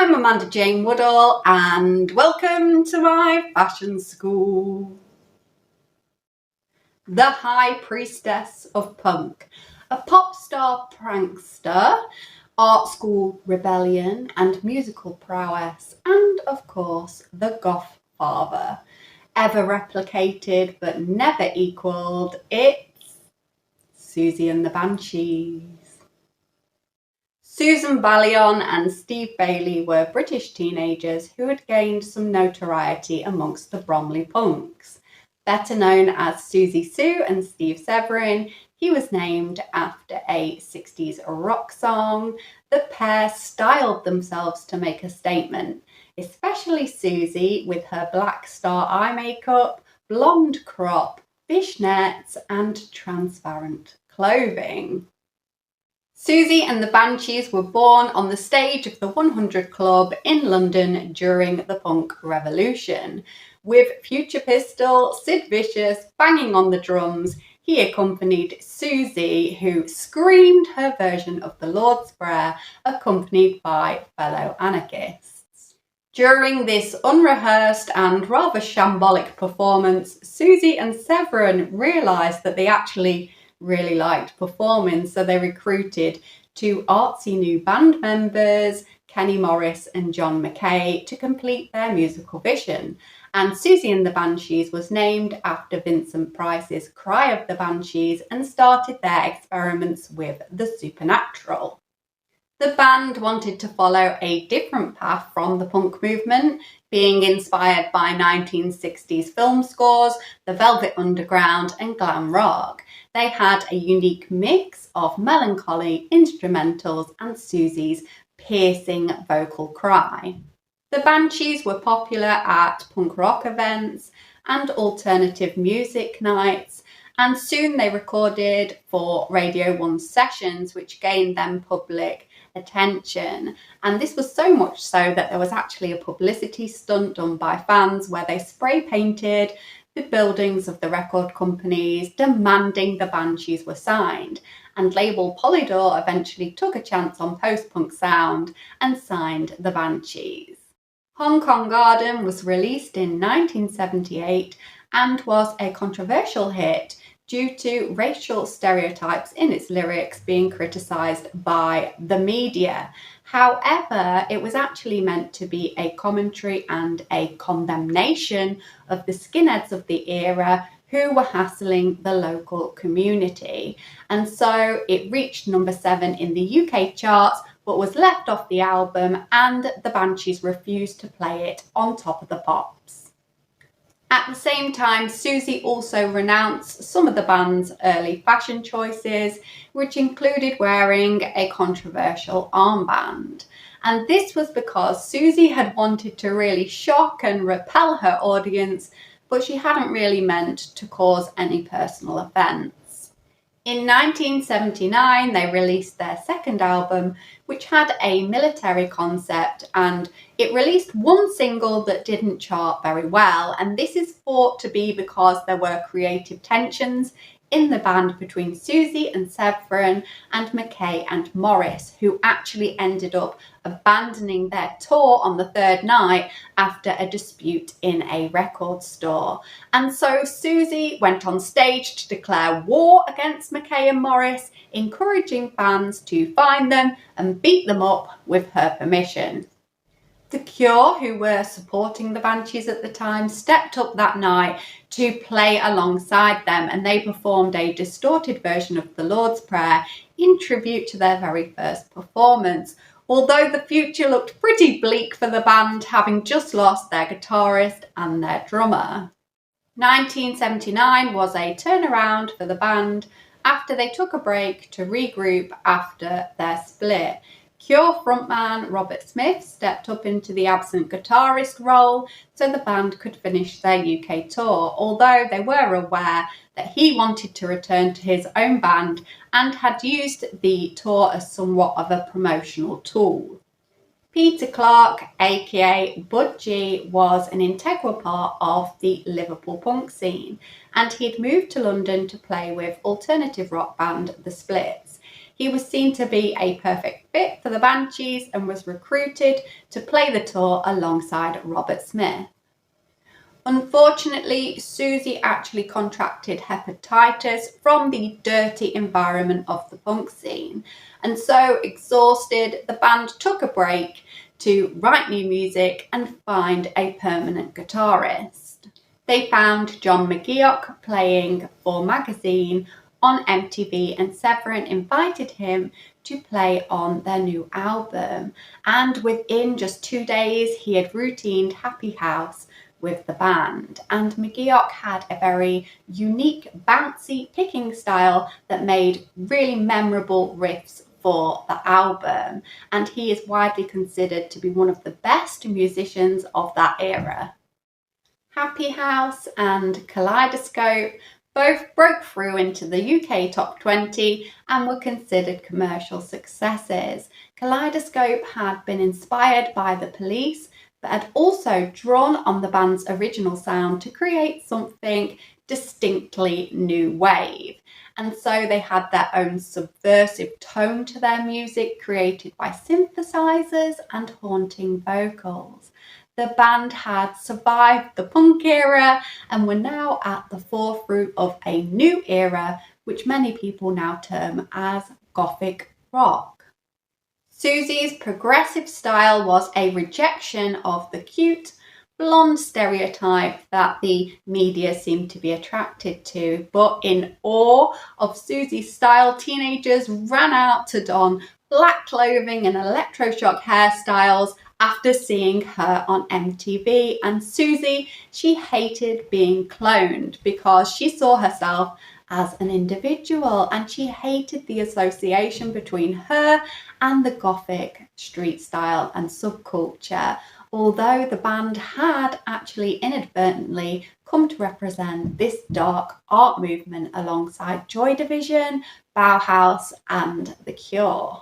I'm Amanda Jane Woodall and welcome to my fashion school. The High Priestess of Punk, a pop star prankster, art school rebellion and musical prowess, and of course the goth father. Ever replicated but never equalled, it's Siouxsie and the Banshees. Susan Ballion and Steve Bailey were British teenagers who had gained some notoriety amongst the Bromley punks. Better known as Siouxsie Sioux and Steve Severin, he was named after a 60s rock song. The pair styled themselves to make a statement, especially Siouxsie with her black star eye makeup, blonde crop, fishnets and transparent clothing. Siouxsie and the Banshees were born on the stage of the 100 Club in London during the punk revolution. With future Pistol Sid Vicious banging on the drums, he accompanied Siouxsie, who screamed her version of the Lord's Prayer, accompanied by fellow anarchists. During this unrehearsed and rather shambolic performance, Siouxsie and Severin realised that they actually really liked performing, so they recruited two artsy new band members, Kenny Morris and John McKay, to complete their musical vision. And Siouxsie and the Banshees was named after Vincent Price's Cry of the Banshees and started their experiments with the supernatural. The band wanted to follow a different path from the punk movement, being inspired by 1960s film scores, the Velvet Underground and glam rock. They had a unique mix of melancholy instrumentals and Siouxsie's piercing vocal cry. The Banshees were popular at punk rock events and alternative music nights, and soon they recorded for Radio 1 sessions, which gained them public attention. And this was so much so that there was actually a publicity stunt done by fans where they spray painted the buildings of the record companies demanding the Banshees were signed, and label Polydor eventually took a chance on post-punk sound and signed the Banshees. Hong Kong Garden was released in 1978 and was a controversial hit due to racial stereotypes in its lyrics being criticised by the media. However, it was actually meant to be a commentary and a condemnation of the skinheads of the era who were hassling the local community. And so it reached number 7 in the UK charts, but was left off the album, and the Banshees refused to play it on Top of the Pops. At the same time, Siouxsie also renounced some of the band's early fashion choices, which included wearing a controversial armband. And this was because Siouxsie had wanted to really shock and repel her audience, but she hadn't really meant to cause any personal offence. In 1979, they released their second album, which had a military concept, and it released one single that didn't chart very well. And this is thought to be because there were creative tensions in the band between Siouxsie and Severin and McKay and Morris, who actually ended up abandoning their tour on the third night after a dispute in a record store. And so Siouxsie went on stage to declare war against McKay and Morris, encouraging fans to find them and beat them up with her permission. The Cure, who were supporting the Banshees at the time, stepped up that night to play alongside them, and they performed a distorted version of the Lord's Prayer in tribute to their very first performance. Although the future looked pretty bleak for the band, having just lost their guitarist and their drummer. 1979 was a turnaround for the band after they took a break to regroup after their split. Cure frontman Robert Smith stepped up into the absent guitarist role so the band could finish their UK tour, although they were aware that he wanted to return to his own band and had used the tour as somewhat of a promotional tool. Peter Clark, aka Budgie, was an integral part of the Liverpool punk scene, and he'd moved to London to play with alternative rock band The Splits. He was seen to be a perfect fit fit for the Banshees and was recruited to play the tour alongside Robert Smith. Unfortunately, Siouxsie actually contracted hepatitis from the dirty environment of the punk scene, and so exhausted, the band took a break to write new music and find a permanent guitarist. They found John McGeoch playing for Magazine on MTV, and Severin invited him to play on their new album, and within just 2 days he had routined Happy House with the band. And McGeoch had a very unique bouncy picking style that made really memorable riffs for the album, and he is widely considered to be one of the best musicians of that era. Happy House and Kaleidoscope both broke through into the UK top 20 and were considered commercial successes. Kaleidoscope had been inspired by the Police, but had also drawn on the band's original sound to create something distinctly new wave. And so they had their own subversive tone to their music, created by synthesizers and haunting vocals. The band had survived the punk era and were now at the forefront of a new era, which many people now term as gothic rock. Siouxsie's progressive style was a rejection of the cute, blonde stereotype that the media seemed to be attracted to, but in awe of Siouxsie's style, teenagers ran out to don black clothing and electroshock hairstyles after seeing her on MTV. And Siouxsie, she hated being cloned because she saw herself as an individual, and she hated the association between her and the gothic street style and subculture, although the band had actually inadvertently come to represent this dark art movement alongside Joy Division, Bauhaus and The Cure.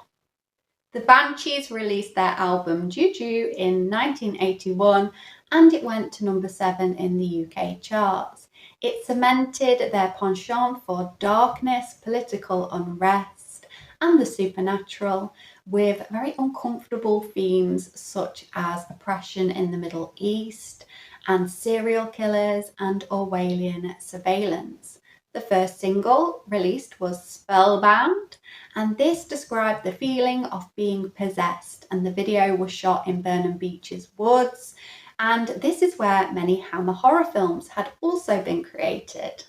The Banshees released their album JuJu in 1981, and it went to number 7 in the UK charts. It cemented their penchant for darkness, political unrest, and the supernatural, with very uncomfortable themes such as oppression in the Middle East and serial killers and Orwellian surveillance. The first single released was Spellbound, and this described the feeling of being possessed, and the video was shot in Burnham Beach's woods, and this is where many Hammer horror films had also been created.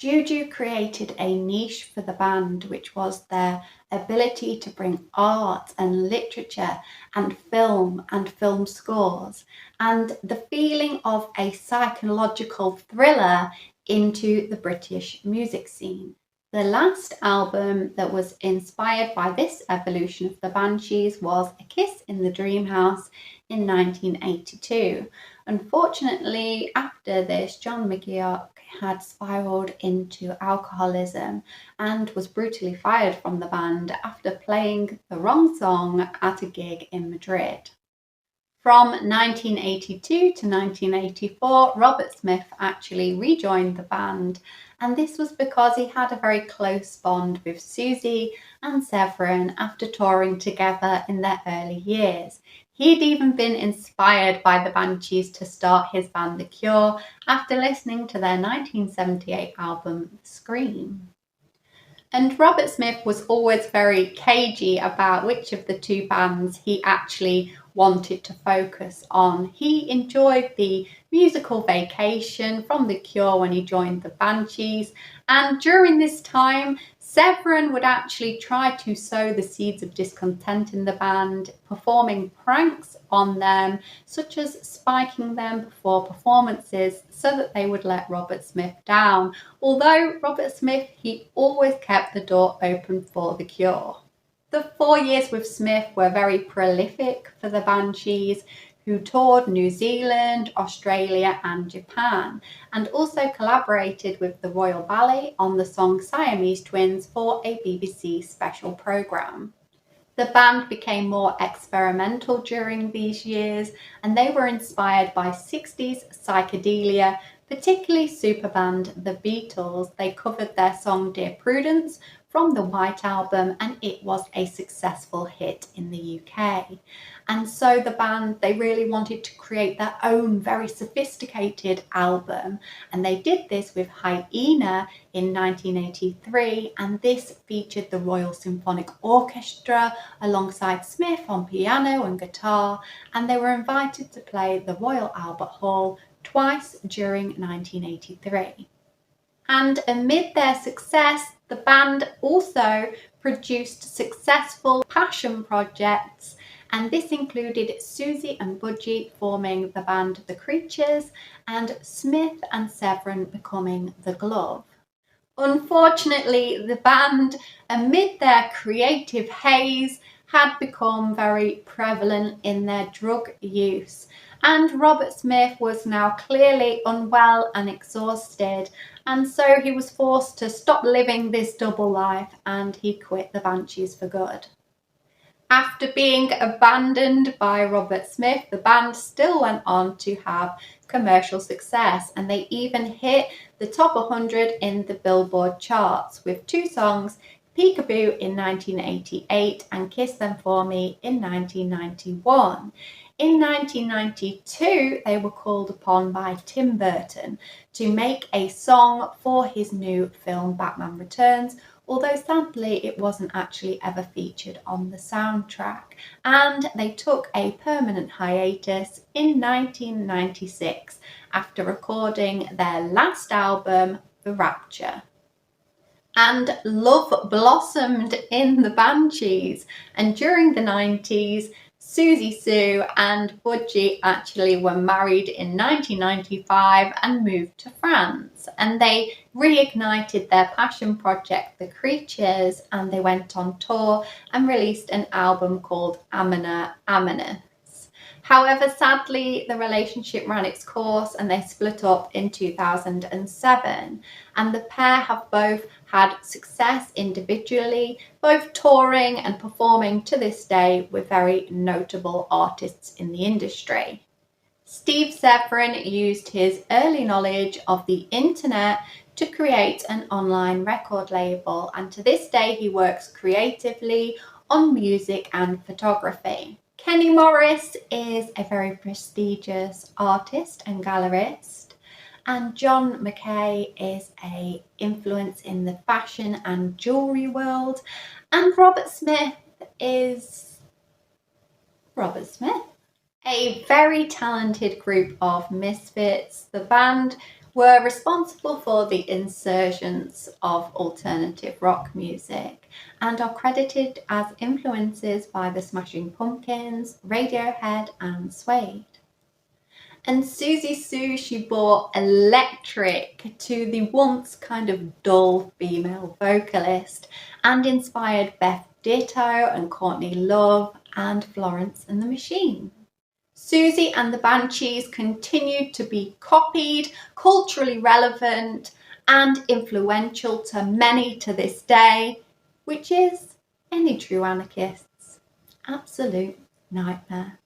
JuJu created a niche for the band, which was their ability to bring art and literature and film scores and the feeling of a psychological thriller into the British music scene. The last album that was inspired by this evolution of the Banshees was A Kiss in the Dream House in 1982. Unfortunately, after this, John McGeoch had spiraled into alcoholism and was brutally fired from the band after playing the wrong song at a gig in Madrid. From 1982 to 1984, Robert Smith actually rejoined the band, and this was because he had a very close bond with Siouxsie and Severin after touring together in their early years. He'd even been inspired by the Banshees to start his band The Cure after listening to their 1978 album Scream. And Robert Smith was always very cagey about which of the two bands he actually wanted to focus on. He enjoyed the musical vacation from The Cure when he joined the Banshees, and during this time Severin would actually try to sow the seeds of discontent in the band, performing pranks on them, such as spiking them before performances so that they would let Robert Smith down. Although Robert Smith, he always kept the door open for The Cure. The 4 years with Smith were very prolific for the Banshees, who toured New Zealand, Australia and Japan, and also collaborated with the Royal Ballet on the song Siamese Twins for a BBC special programme. The band became more experimental during these years, and they were inspired by 60s psychedelia, particularly superband The Beatles. They covered their song Dear Prudence from the White Album, and it was a successful hit in the UK. And so the band, they really wanted to create their own very sophisticated album, and they did this with Hyena in 1983, and this featured the Royal Symphonic Orchestra alongside Smith on piano and guitar, and they were invited to play the Royal Albert Hall twice during 1983. And amid their success, the band also produced successful passion projects, and this included Siouxsie and Budgie forming the band The Creatures and Smith and Severin becoming The Glove. Unfortunately, the band, amid their creative haze, had become very prevalent in their drug use, and Robert Smith was now clearly unwell and exhausted, and so he was forced to stop living this double life, and he quit the Banshees for good. After being abandoned by Robert Smith, the band still went on to have commercial success, and they even hit the top 100 in the Billboard charts with two songs, Peekaboo in 1988 and Kiss Them For Me in 1991. In 1992, they were called upon by Tim Burton to make a song for his new film Batman Returns, although sadly it wasn't actually ever featured on the soundtrack, and they took a permanent hiatus in 1996 after recording their last album, The Rapture. And love blossomed in the Banshees, and during the 90s, Siouxsie Sioux and Budgie actually were married in 1995 and moved to France, and they reignited their passion project, The Creatures, and they went on tour and released an album called Amina Aminus. However, sadly, the relationship ran its course and they split up in 2007, and the pair have both had success individually, both touring and performing to this day with very notable artists in the industry. Steve Severin used his early knowledge of the internet to create an online record label, and to this day he works creatively on music and photography. Kenny Morris is a very prestigious artist and gallerist, and John McKay is an influence in the fashion and jewellery world, and Robert Smith is Robert Smith. A very talented group of misfits, the band were responsible for the insurgence of alternative rock music and are credited as influences by the Smashing Pumpkins, Radiohead and Suede. And Siouxsie Sioux, she brought electric to the once kind of dull female vocalist and inspired Beth Ditto and Courtney Love and Florence and the Machine. Siouxsie and the Banshees continued to be copied, culturally relevant and influential to many to this day, which is any true anarchist's absolute nightmare.